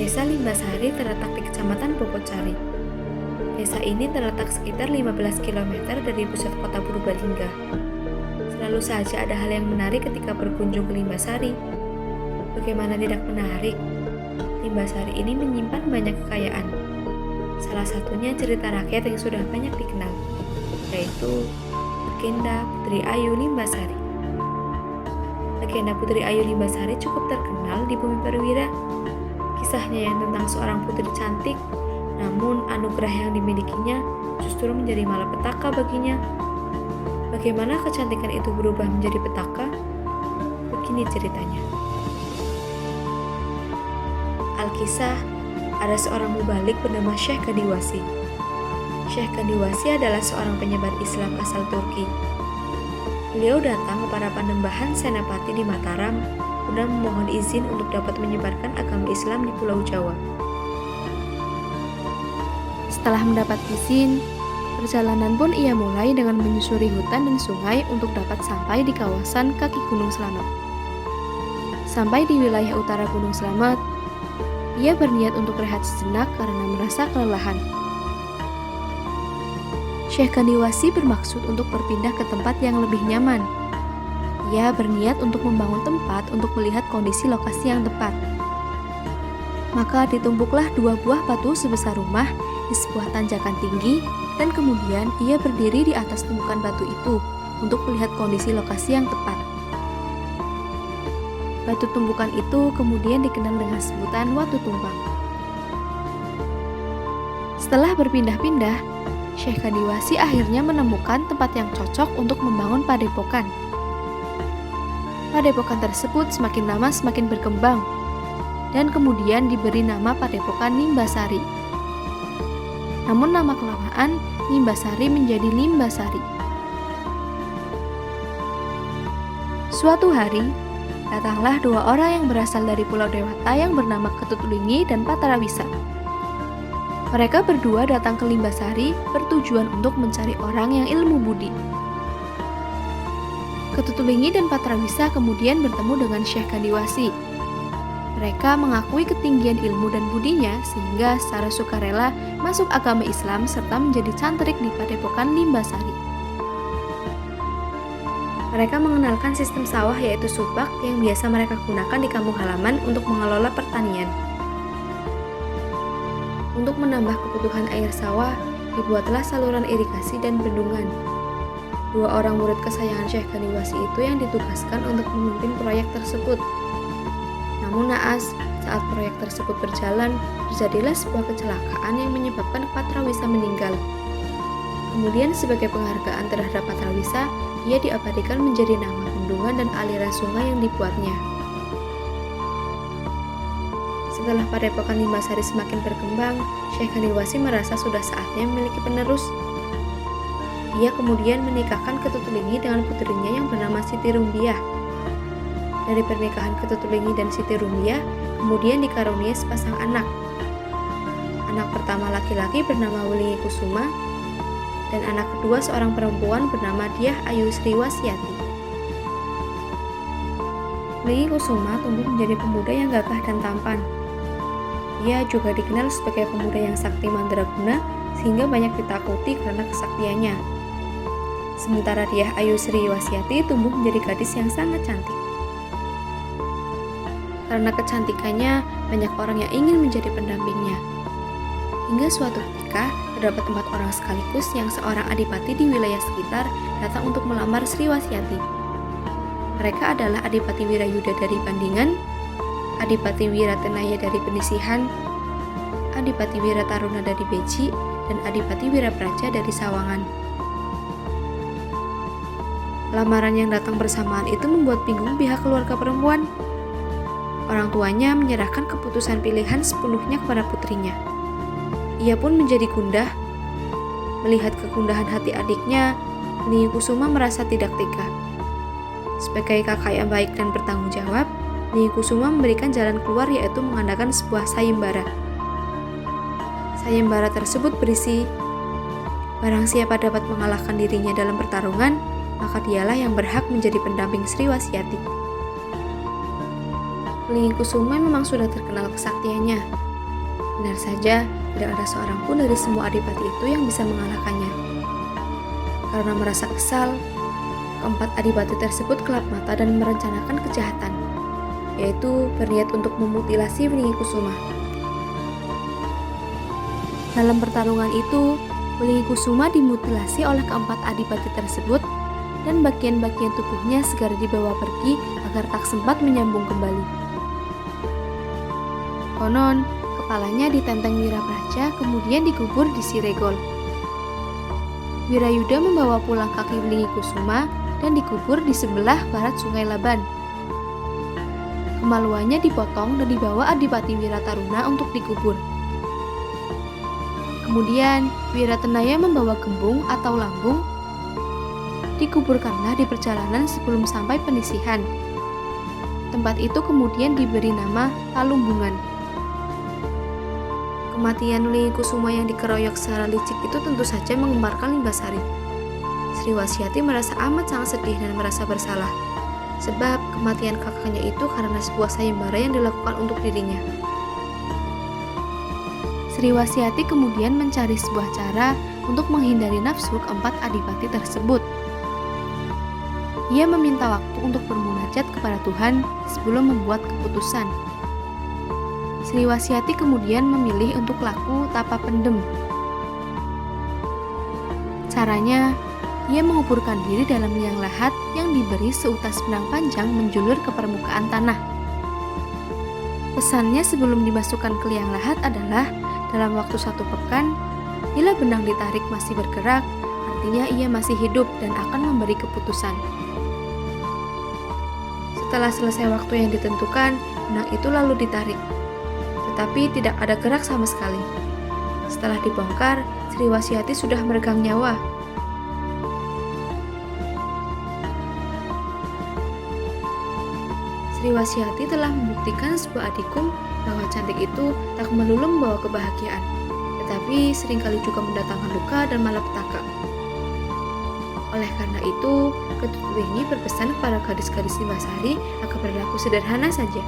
Desa Limbasari terletak di Kecamatan Bogocari. Desa ini terletak sekitar 15 km dari pusat kota Purbalingga. Selalu saja ada hal yang menarik ketika berkunjung ke Limbasari. Bagaimana tidak menarik? Limbasari ini menyimpan banyak kekayaan. Salah satunya cerita rakyat yang sudah banyak dikenal, yaitu legenda Putri Ayu Limbasari. Legenda Putri Ayu Limbasari cukup terkenal di bumi perwira. Kisahnya yang tentang seorang putri cantik, namun anugerah yang dimilikinya justru menjadi malapetaka baginya. Bagaimana kecantikan itu berubah menjadi petaka? Begini ceritanya. Alkisah, ada seorang mubalik bernama Syekh Kadiwasi. Syekh Kadiwasi adalah seorang penyebar Islam asal Turki. Beliau datang kepada Panembahan Senapati di Mataram guna memohon izin untuk dapat menyebarkan agama Islam di Pulau Jawa. Setelah mendapat izin, perjalanan pun ia mulai dengan menyusuri hutan dan sungai untuk dapat sampai di kawasan kaki Gunung Slamet. Sampai di wilayah utara Gunung Slamet, ia berniat untuk rehat sejenak karena merasa kelelahan. Syekh Kadiwasi bermaksud untuk berpindah ke tempat yang lebih nyaman. Ia berniat untuk membangun tempat untuk melihat kondisi lokasi yang tepat. Maka ditumpuklah 2 buah batu sebesar rumah di sebuah tanjakan tinggi, dan kemudian ia berdiri di atas tumpukan batu itu untuk melihat kondisi lokasi yang tepat. Batu tumpukan itu kemudian dikenal dengan sebutan Watu Tumpang. Setelah berpindah-pindah, Syekh Kadiwasi akhirnya menemukan tempat yang cocok untuk membangun padepokan. Padepokan tersebut semakin lama semakin berkembang, dan kemudian diberi nama Padepokan Limbasari. Namun lama kelamaan, Limbasari menjadi Limbasari. Suatu hari, datanglah 2 orang yang berasal dari Pulau Dewata yang bernama Ketutlingi dan Patrawisa. Mereka berdua datang ke Limbasari bertujuan untuk mencari orang yang ilmu budi. Ketutlingi dan Patrawisa kemudian bertemu dengan Syekh Kadiwasi. Mereka mengakui ketinggian ilmu dan budinya sehingga secara sukarela masuk agama Islam serta menjadi cantrik di Padepokan Limbasari. Mereka mengenalkan sistem sawah yaitu subak yang biasa mereka gunakan di kampung halaman untuk mengelola pertanian. Untuk menambah kebutuhan air sawah, dibuatlah saluran irigasi dan bendungan. 2 orang murid kesayangan Syekh Kadiwasi itu yang ditugaskan untuk memimpin proyek tersebut. Namun naas, saat proyek tersebut berjalan, terjadilah sebuah kecelakaan yang menyebabkan Patrawisa meninggal. Kemudian sebagai penghargaan terhadap Patrawisa, ia diabadikan menjadi nama bendungan dan aliran sungai yang dibuatnya. Setelah Padepokan Limbasari semakin berkembang, Syekh Kadiwasi merasa sudah saatnya memiliki penerus. Ia kemudian menikahkan Ketutlingi dengan putrinya yang bernama Siti Rumbiah. Dari pernikahan Ketutlingi dan Siti Rumbiah, kemudian dikaruniai sepasang anak. Anak pertama laki-laki bernama Wulingi Kusuma, dan anak kedua seorang perempuan bernama Dyah Ayu Sriwasyati. Wulingi Kusuma tumbuh menjadi pemuda yang gagah dan tampan. Ia juga dikenal sebagai pemuda yang sakti mandraguna sehingga banyak ditakuti karena kesaktiannya. Sementara Dyah Ayu Sriwasyati tumbuh menjadi gadis yang sangat cantik. Karena kecantikannya, banyak orang yang ingin menjadi pendampingnya. Hingga suatu ketika, terdapat 4 orang sekaligus yang seorang adipati di wilayah sekitar datang untuk melamar Sriwasyati. Mereka adalah Adipati Wirayuda dari Bandingan, Adipati Wiratenaya dari Penisihan, Adipati Wirataruna dari Beji, dan Adipati Wirapraja dari Sawangan. Lamaran yang datang bersamaan itu membuat bingung pihak keluarga perempuan. Orang tuanya menyerahkan keputusan pilihan sepenuhnya kepada putrinya. Ia pun menjadi gundah. Melihat kegundahan hati adiknya, Wulingi Kusuma merasa tidak tega. Sebagai kakak yang baik dan bertanggung jawab, Wulingi Kusuma memberikan jalan keluar yaitu mengadakan sebuah sayembara. Sayembara tersebut berisi, barang siapa dapat mengalahkan dirinya dalam pertarungan, maka dialah yang berhak menjadi pendamping Sriwasyati. Wulingi Kusuma memang sudah terkenal kesaktiannya. Benar saja, tidak ada seorang pun dari semua adipati itu yang bisa mengalahkannya. Karena merasa kesal, keempat adipati tersebut kelap mata dan merencanakan kejahatan, yaitu berniat untuk memutilasi Belingi Kusuma. Dalam pertarungan itu, Belingi Kusuma dimutilasi oleh keempat adipati tersebut dan bagian-bagian tubuhnya segera dibawa pergi agar tak sempat menyambung kembali. Konon, kepalanya ditenteng Wirapraja kemudian dikubur di Siregol. Wirayuda membawa pulang kaki Belingi Kusuma dan dikubur di sebelah barat Sungai Laban. Kemaluannya dipotong dan dibawa Adipati Wirataruna untuk dikubur. Kemudian, Wiratenaya membawa gembung atau lambung, dikuburkanlah di perjalanan sebelum sampai penyisihan. Tempat itu kemudian diberi nama Talumbungan. Kematian Belingi Kusuma yang dikeroyok secara licik itu tentu saja menggemparkan Limbasari. Sriwasyati merasa amat sangat sedih dan merasa bersalah, sebab kematian kakaknya itu karena sebuah sayembara yang dilakukan untuk dirinya. Sriwasyati kemudian mencari sebuah cara untuk menghindari nafsu keempat adipati tersebut. Ia meminta waktu untuk bermunajat kepada Tuhan sebelum membuat keputusan. Sriwasyati kemudian memilih untuk laku tapa pendem. Caranya, ia menguburkan diri dalam liang lahat yang diberi seutas benang panjang menjulur ke permukaan tanah. Pesannya sebelum dimasukkan ke liang lahat adalah dalam waktu 1 pekan, bila benang ditarik masih bergerak, artinya ia masih hidup dan akan memberi keputusan. Setelah selesai waktu yang ditentukan, benang itu lalu ditarik, tetapi tidak ada gerak sama sekali. Setelah dibongkar, Sriwasyati sudah meregang nyawa. Sriwasyati telah membuktikan sebuah adikum bahwa cantik itu tak melulu membawa kebahagiaan, tetapi seringkali juga mendatangkan luka dan malapetaka. Oleh karena itu, Ketut ini berpesan kepada gadis-gadis Limbasari agar berlaku sederhana saja.